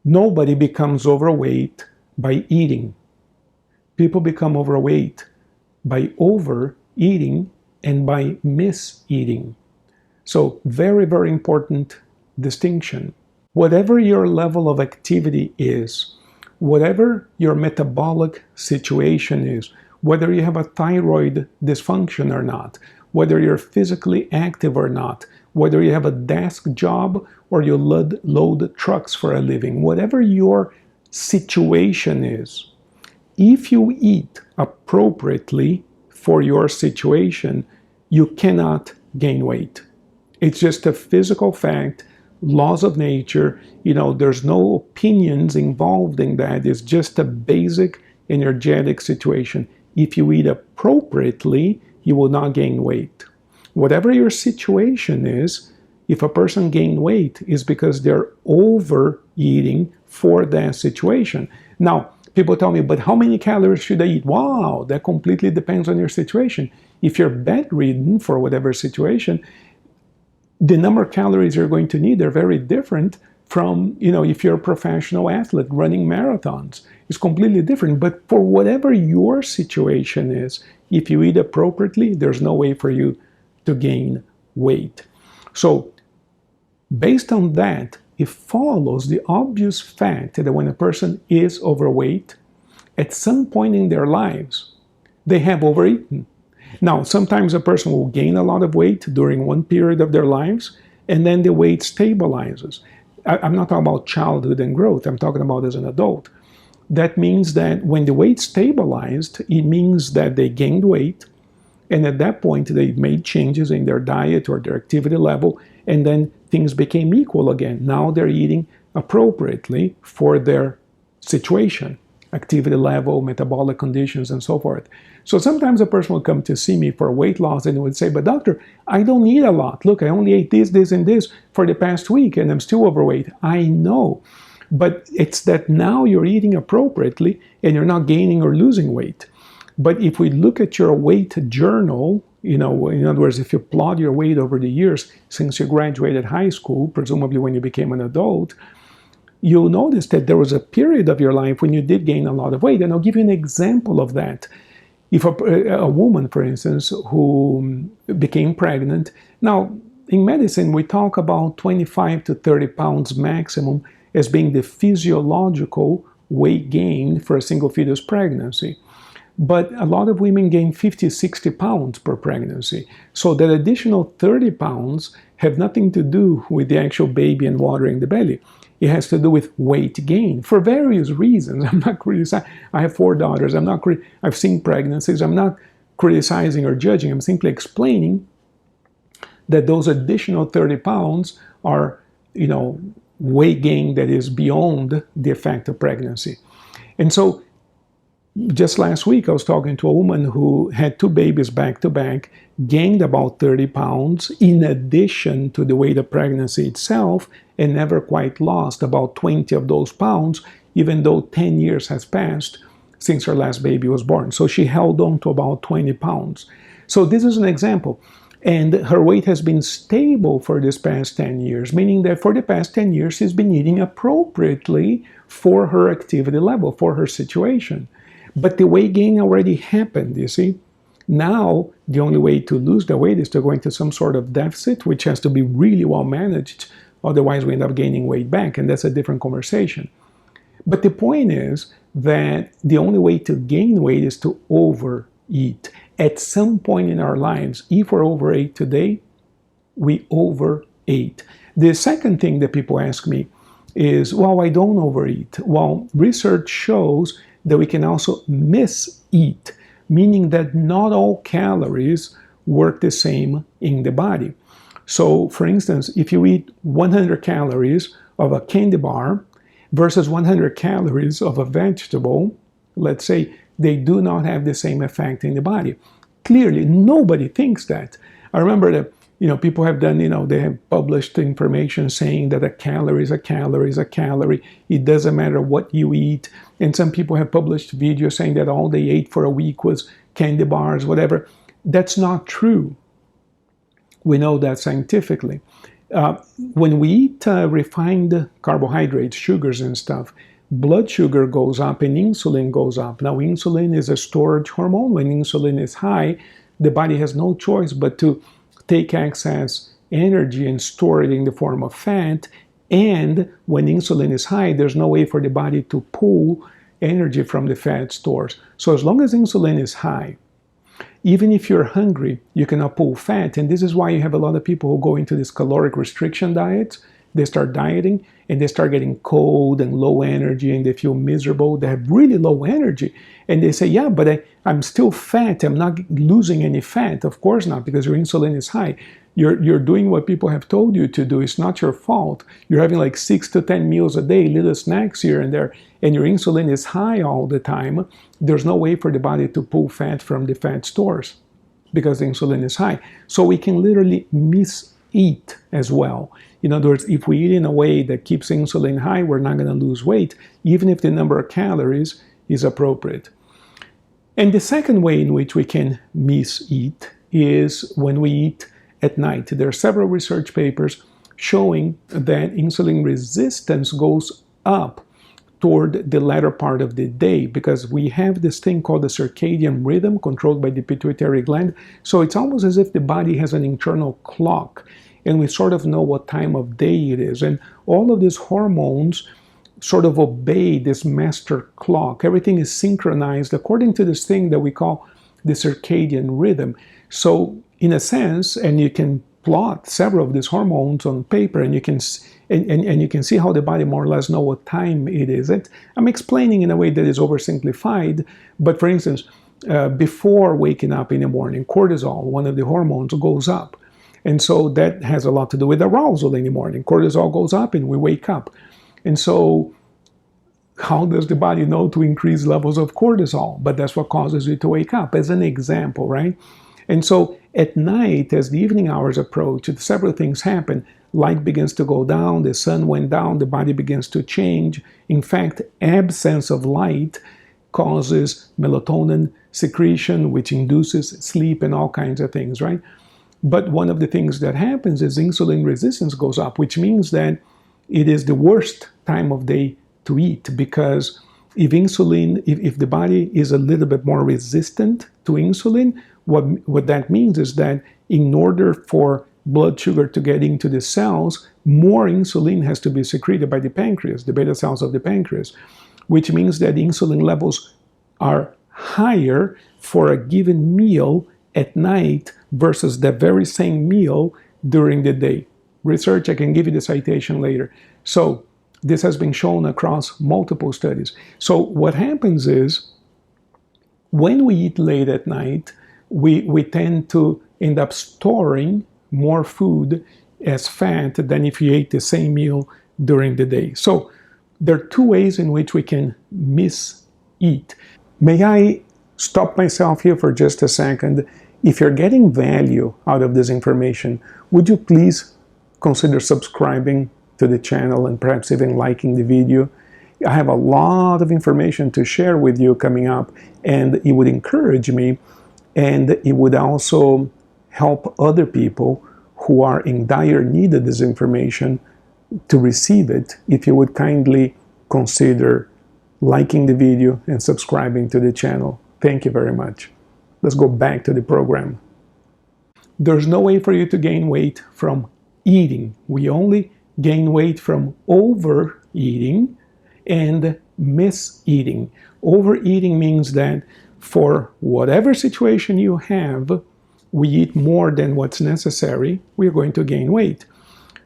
Nobody becomes overweight by eating. People become overweight by overeating and by miseating. So very, very important distinction. Whatever your level of activity is, whatever your metabolic situation is, whether you have a thyroid dysfunction or not, whether you're physically active or not, whether you have a desk job or you load trucks for a living, whatever your situation is, if you eat appropriately for your situation, you cannot gain weight. It's just a physical fact, laws of nature. There's no opinions involved in that. It's just a basic energetic situation. If you eat appropriately, you will not gain weight. Whatever your situation is, if a person gains weight, is because they're overeating for that situation. Now, people tell me, but how many calories should I eat? Wow, that completely depends on your situation. If you're bedridden for whatever situation, the number of calories you're going to need are very different from, if you're a professional athlete running marathons. It's completely different. But for whatever your situation is, if you eat appropriately, there's no way for you to gain weight. So based on that, it follows the obvious fact that when a person is overweight, at some point in their lives, they have overeaten. Now, sometimes a person will gain a lot of weight during one period of their lives, and then the weight stabilizes. I'm not talking about childhood and growth. I'm talking about as an adult. That means that when the weight stabilized, it means that they gained weight, and at that point, they made changes in their diet or their activity level, and then things became equal again. Now they're eating appropriately for their situation, activity level, metabolic conditions, and so forth. So sometimes a person will come to see me for weight loss and would say, but doctor, I don't eat a lot. Look, I only ate this, this, and this for the past week, and I'm still overweight. I know. But it's that now you're eating appropriately and you're not gaining or losing weight. But if we look at your weight journal, in other words, if you plot your weight over the years since you graduated high school, presumably when you became an adult, you'll notice that there was a period of your life when you did gain a lot of weight. And I'll give you an example of that. If a woman, for instance, who became pregnant, now in medicine, we talk about 25 to 30 pounds maximum as being the physiological weight gain for a single fetus pregnancy. But a lot of women gain 50, 60 pounds per pregnancy. So that additional 30 pounds have nothing to do with the actual baby and water in the belly. It has to do with weight gain for various reasons. I'm not criticizing. I have 4 daughters. I've seen pregnancies. I'm not criticizing or judging. I'm simply explaining that those additional 30 pounds are, weight gain that is beyond the effect of pregnancy. And so just last week, I was talking to a woman who had 2 babies back to back, gained about 30 pounds in addition to the weight of pregnancy itself, and never quite lost about 20 of those pounds, even though 10 years has passed since her last baby was born. So she held on to about 20 pounds. So this is an example. And her weight has been stable for this past 10 years, meaning that for the past 10 years, she's been eating appropriately for her activity level, for her situation. But the weight gain already happened, you see. Now, the only way to lose the weight is to go into some sort of deficit, which has to be really well managed. Otherwise, we end up gaining weight back, and that's a different conversation. But the point is that the only way to gain weight is to overeat. At some point in our lives, if we're overweight today, we overate. The second thing that people ask me is, well, I don't overeat. Well, research shows that we can also miseat, meaning that not all calories work the same in the body. So, for instance, if you eat 100 calories of a candy bar versus 100 calories of a vegetable, let's say, they do not have the same effect in the body. Clearly, nobody thinks that. I remember that, people have done, they have published information saying that a calorie is a calorie is a calorie. It doesn't matter what you eat. And some people have published videos saying that all they ate for a week was candy bars, whatever. That's not true. We know that scientifically. When we eat refined carbohydrates, sugars and stuff, blood sugar goes up and insulin goes up. Now, insulin is a storage hormone. When insulin is high, the body has no choice but to take excess energy and store it in the form of fat. And when insulin is high, there's no way for the body to pull energy from the fat stores. So as long as insulin is high, even if you're hungry, you cannot pull fat. And this is why you have a lot of people who go into this caloric restriction diets. They start dieting and they start getting cold and low energy and they feel miserable. They have really low energy. And they say, yeah, but I'm still fat. I'm not losing any fat. Of course not, because your insulin is high. You're doing what people have told you to do. It's not your fault. You're having like 6 to 10 meals a day, little snacks here and there, and your insulin is high all the time. There's no way for the body to pull fat from the fat stores because the insulin is high. So we can literally miseat as well. In other words, if we eat in a way that keeps insulin high, we're not going to lose weight, even if the number of calories is appropriate. And the second way in which we can miseat is when we eat at night. There are several research papers showing that insulin resistance goes up toward the latter part of the day because we have this thing called the circadian rhythm controlled by the pituitary gland. So it's almost as if the body has an internal clock and we sort of know what time of day it is. And all of these hormones sort of obey this master clock. Everything is synchronized according to this thing that we call the circadian rhythm. So in a sense, and you can plot several of these hormones on paper and you can and you can see how the body more or less know what time it is. I'm explaining in a way that is oversimplified, but for instance, before waking up in the morning, cortisol, one of the hormones, goes up. And so that has a lot to do with arousal in the morning. Cortisol goes up and we wake up. And so how does the body know to increase levels of cortisol? But that's what causes you to wake up, as an example, right? And so at night, as the evening hours approach, several things happen. Light begins to go down, the sun went down, the body begins to change. In fact, absence of light causes melatonin secretion, which induces sleep and all kinds of things, right? But one of the things that happens is insulin resistance goes up, which means that it is the worst time of day to eat, because if the body is a little bit more resistant to insulin, what that means is that in order for blood sugar to get into the cells, more insulin has to be secreted by the pancreas, the beta cells of the pancreas, which means that insulin levels are higher for a given meal at night versus the very same meal during the day. Research, I can give you the citation later. So this has been shown across multiple studies. So what happens is when we eat late at night, we tend to end up storing more food as fat than if you ate the same meal during the day. So there are two ways in which we can miseat. May I stop myself here for just a second? If you're getting value out of this information, would you please consider subscribing to the channel and perhaps even liking the video? I have a lot of information to share with you coming up, and it would encourage me, and it would also help other people who are in dire need of this information to receive it if you would kindly consider liking the video and subscribing to the channel. Thank you very much. Let's go back to the program. There's no way for you to gain weight from eating. We only gain weight from overeating and miseating. Overeating means that for whatever situation you have, we eat more than what's necessary, we're going to gain weight.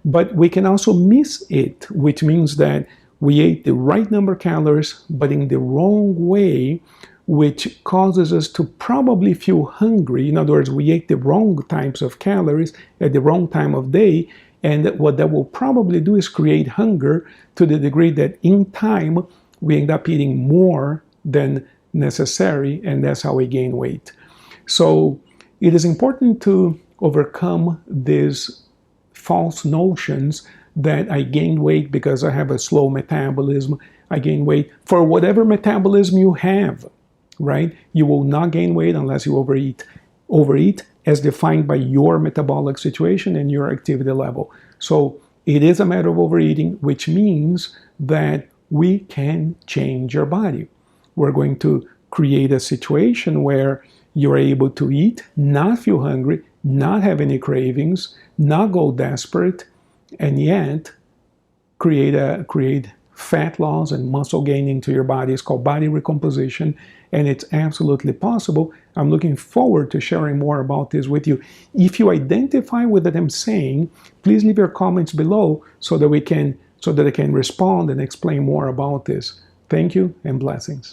But we can also miss it, which means that we ate the right number of calories, but in the wrong way, which causes us to probably feel hungry. In other words, we ate the wrong types of calories at the wrong time of day, and what that will probably do is create hunger to the degree that in time, we end up eating more than necessary, and that's how we gain weight. So it is important to overcome these false notions that I gain weight because I have a slow metabolism. I gain weight for whatever metabolism you have, right? You will not gain weight unless you overeat. Overeat as defined by your metabolic situation and your activity level. So it is a matter of overeating, which means that we can change your body. We're going to create a situation where you're able to eat, not feel hungry, not have any cravings, not go desperate, and yet create fat loss and muscle gain into your body. It's called body recomposition, and it's absolutely possible. I'm looking forward to sharing more about this with you. If you identify with what I'm saying, please leave your comments below so that I can respond and explain more about this. Thank you and blessings.